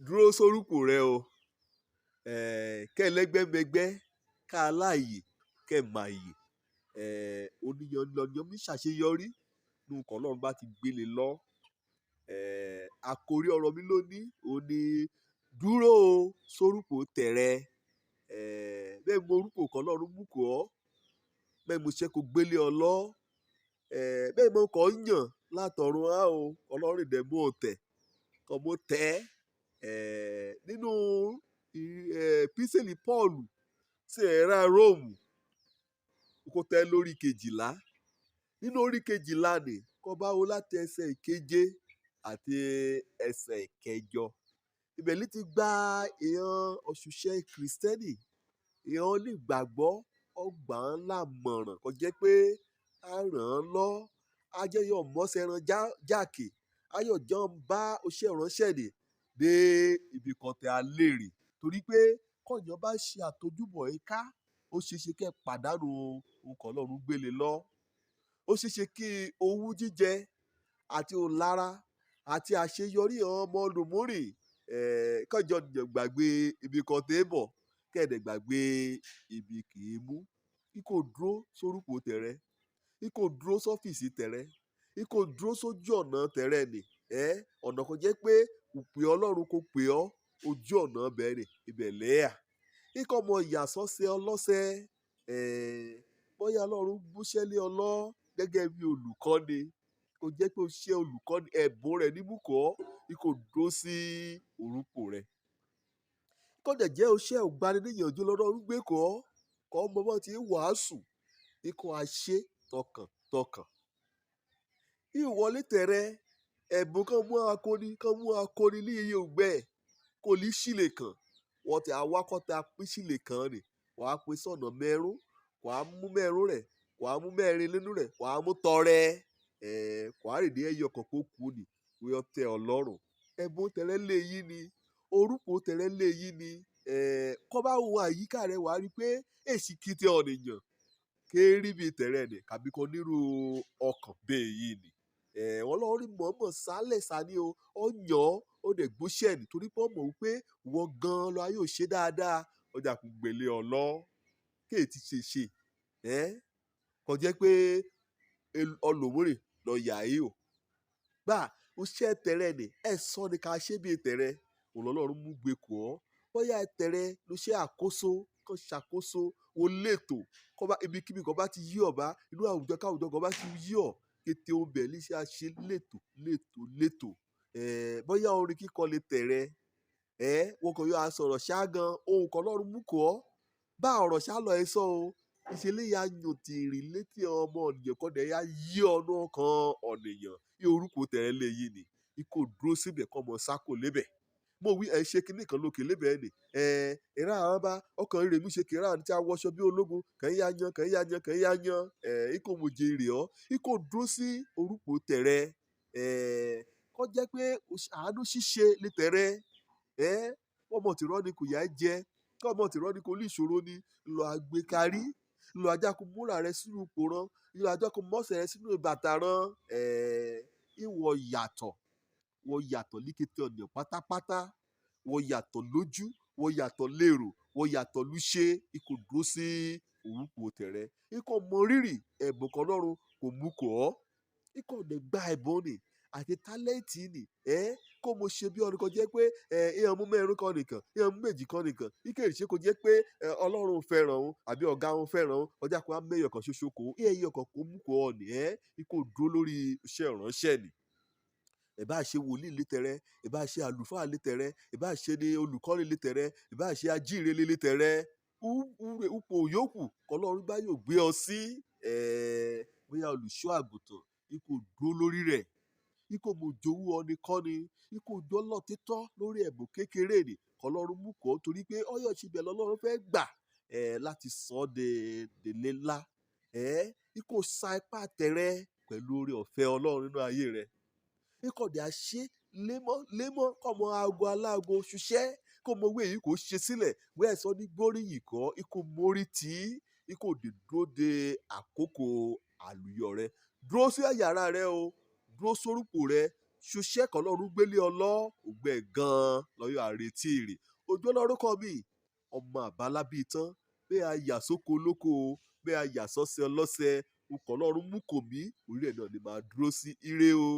dúró sórúkọ rẹ o. Kẹ́lẹ́gbẹ́mẹgbẹ́ ká láàyè kẹ́ máa yè. Oníyanlọ́yàn mi ṣàṣeyọrí nínú nǹkan Ọlọ́run bá ti gbélé lọ. Àkórí ọ̀rọ̀ mi lónìí òun ni dúró sórúkọ tẹ̀rẹ. Bẹ́ẹ̀ mo orúkọ kan Ọlọ́run mú kọ́ ọ́. Bẹ́ẹ̀ mo ṣe kó gbélé ọ lọ. Bẹ́ẹ̀ mo kàn ń yàn látọ̀run á o. Ọlọ́run ìdẹ̀ mú ọ̀tẹ̀ kan mo tẹ́. Nínú epísẹ́lì Pọ́ọ̀lù sí ẹ̀rá Róòmù kó tẹ́ lórí 12. Nínú orí 12 ni kó bá wo láti ẹsẹ̀ 7 àti ẹsẹ̀ 8. Ibẹ̀ ní ti gba èèyàn òṣìṣẹ́ kìrìsìtẹ́nì, èèyàn onígbàgbọ́ ọgbà ńlá mọ̀ràn kó jẹ́ pé a ràn án lọ. Ajẹ́yọ̀ mọ́sẹ̀ràn jákè. Ayọ̀ jọ ń bá oṣẹ́ ìránṣẹ́ ni dé ibi kan tẹ́ a lérè. Torí pé kọ́nyàn bá ṣe àtojúbọ̀ ẹ̀ka, ó ṣeéṣe kẹ́ pàdánù nǹkan Ọlọ́run gbélé lọ. Ó ṣeéṣe kí owú jíjẹ àti òlára àti àṣeyọrí ọmọ lòmórì kọjọ gbàgbé ibi kan tẹ́ bọ̀ kẹ́ẹ̀dẹ̀ gbàgbé ibi kì í mú. Ikò dúró sórúkọ tẹ̀rẹ. Ikò dúró sọ́fíìsì tẹ̀rẹ. Ikò dúró sójú ọ̀nà tẹ̀rẹ nì. Ọ̀nà kan jẹ́ pé òpè Ọlọ́run kò pè ọ́ ojú ọ̀nà bẹ̀rẹ̀ ibẹ̀ lẹ́yà. Ikọ̀ mọ ìyàsọ́sẹ́ ọlọ́sẹ̀ bóyá Ọlọ́run búṣẹ́ lé ọ lọ gẹ́gẹ́ bí olùkọ́ni. Kò jẹ́ pé o ṣe olùkọ́ni ẹ̀bùn rẹ̀ níbùkọ́. Ikò dúró sí orúkọ rẹ̀. Kó dẹ̀ jẹ́ oṣẹ́ ògbaniníyànjú lọ́dọ̀ gbé kọ́ ọmọ bọ́ ti wàásù. Ikọ̀ àṣẹ tọkàntọkàn. Ìwọlé tẹ̀rẹ ẹ̀bùn kan mú akọni ní iye ògbẹ́ kò ní sílè kan. Wọ́n ti awakọ̀tà pín sílè kan rè. Wàá pín sọ̀nà mẹ́rún. Wàá mú mẹ́rún rẹ̀. Wàá mú mẹ́rin nínú rẹ̀. Wàá mú tọrẹ. Wàá rèdí ẹyọ kan kó kú ni. Wíwọ́ tẹ Ọlọ́run. Ẹ̀bùn tẹ̀rẹ lé yí ni. Orúkọ tẹ̀rẹ lé yí ni. Kọ́ bá wo àyíká rẹ̀ wàá rí pé èsì kìtì ọ̀nìyàn kérí bíi tẹ̀rẹ nì kàbí kan nírú ọkàn bẹ́ẹ̀ yìí ni. Wọ́n lọ́ọ́ rí mọ̀ọ́mọ̀ sálẹ̀ sani o. Ó yàn ó dẹ̀ gbóṣẹ́ ni torí pé ó mọ̀ wípé wọ́n gan-an lọ ayé ò ṣe dáadáa. Ọjà kò gbélé ọ lọ. Kéè ti ṣe. Kò jẹ́ pé ọlọ́mọrè lọ yà í o. Gbà ó ṣẹ́ tẹ̀rẹ nì sọ ni ká ṣe bíi tẹ̀rẹ. Ọlọ́run mú gbé kọ́ ọ́. Bóyá tẹ̀rẹ ló ṣe àkóso kan ṣàkóso wo létò. Ibikíbi kan bá ti yí ọ̀bá inú àwùjọ káwùjọ kan bá ti yí ọ̀ kété obẹ̀ ní ṣe àṣe létò. Bóyá orin kíkọ lè tẹ̀rẹ. Wọ́n kàn yóò sọ̀rọ̀ ṣá gan ohun kan Ọlọ́run mú kọ́ ọ́. Bá ọ̀rọ̀ ṣá lọ ẹ sọ o. Ìṣẹ̀lẹ̀ ya yàn tìrì létí ọmọ ènìyàn kan dẹ̀ ya yí ọ̀nà kan ọ̀nìyàn. Orúkọ tẹ̀rẹ lé yí ni. Ikò dúró síbẹ̀ kọ́ mọ sákò lébẹ̀. Mo wí ṣe kinní kan lókè lébẹ̀ ni. Ìrá àwọn bá ọkàn rẹ̀ mú ṣe kìrá ní tí a wọṣọ bí ológun. Kàn yá yan. Ikò mo jẹ èrè ọ́. Ikò dúró sí orúkọ tẹ̀rẹ. Kọ́ jẹ́ pé àánú ṣíṣe lè tẹ̀rẹ. Ọmọ tìrọ ni kò yá jẹ. Ọmọ tìrọ ni kò ní ìṣòro ni. Lọ àgbékarí. Lọ ajáko múra rẹ sínú ipò rán. Lọ ajáko mọ́sẹ̀ rẹ sínú ìbàtà rán. Ìwọ yàtọ̀ líkété ọ̀nìyàn pátápátá. Wọ́n yàtọ̀ lójú. Wọ́n yàtọ̀ lérò. Wọ́n yàtọ̀ lúṣe. Ikò dúró sí orúkọ tẹ̀rẹ. Ikọ̀ mọ rírì ẹ̀bùn kan Ọlọ́run kò mú kọ́ ọ́. Ikọ̀ dẹ̀ gba ẹ̀bùn ni àti tálẹ́ǹtì ni. Kó mo ṣe bí ọ̀nìkan jẹ́ pé ìyẹn mú mẹ́rin kan nìkan. ìyẹn mú méjì kan nìkan. Ìkèrè ṣe kò jẹ́ pé Ọlọ́run fẹ́ràn òun àbí ọ̀gá òun fẹ́ràn òun. Ọjà kó á mẹ́yọ̀ kan ṣoṣo kó. Ẹyọ kan kò mú kọ́ ọ ni. Ikọ̀ dúró lórí iṣẹ́ ìránṣẹ́ ni. Ìbá ṣe wòlíì lé tẹ̀rẹ. Ìbá ṣe àlùfáà lé tẹ̀rẹ. Ìbá ṣe ni olùkọ́ni lé tẹ̀rẹ. Ìbá ṣe ajíhìnrere lé tẹ̀rẹ. Ipò yòókù k'Ọlọ́run bá yóò gbé ọ sí. Bóyá olùṣọ́ àgùntàn. Ikò dúró lórí rẹ̀. Ikò mo jowú ọni kọ́ni. Ikò dọ́lọ̀ títọ́ lórí ẹ̀bùn kékeré ni. K'Ọlọ́run mú kọ́ torí pé ọyọ̀ ṣibẹ̀ lọ́lọ́run fẹ́ gbà láti sọ ọ́ délé ńlá. Ikò sa ipá tẹ̀rẹ pẹ̀lú oore ọ̀fẹ́ Ọlọ́run nínú ayé rẹ̀. Ikọ̀ dẹ̀ àṣẹ lémọ́ kọ́mọ aago aláago ṣiṣẹ́ kó mọ owó èyí kò ṣe sílẹ̀ wẹ́ẹ̀ sọ ní gbóríyìn kọ́. Ikọ̀ mórí tí ikọ̀ dè dúró de àkókò àlùyọ rẹ̀. Dúró sí yàrá rẹ o. Dúró sórúkọ rẹ. ṣuṣẹ́ kan lọ́run gbélé ọlọ́ ògbẹ́ gan-an lọ́yọ̀ àrètí èrè ojú ọlọ́run kọ́ mi ọmọ àbálábí tán bẹ́ẹ̀ a yà sóko olóko bẹ́ẹ̀ a yà sọ́sẹ̀ ọlọ́sẹ̀ ọkọ̀ ọlọ́run mú kò mí orí ẹ̀ náà ni màá dúró sí ire o.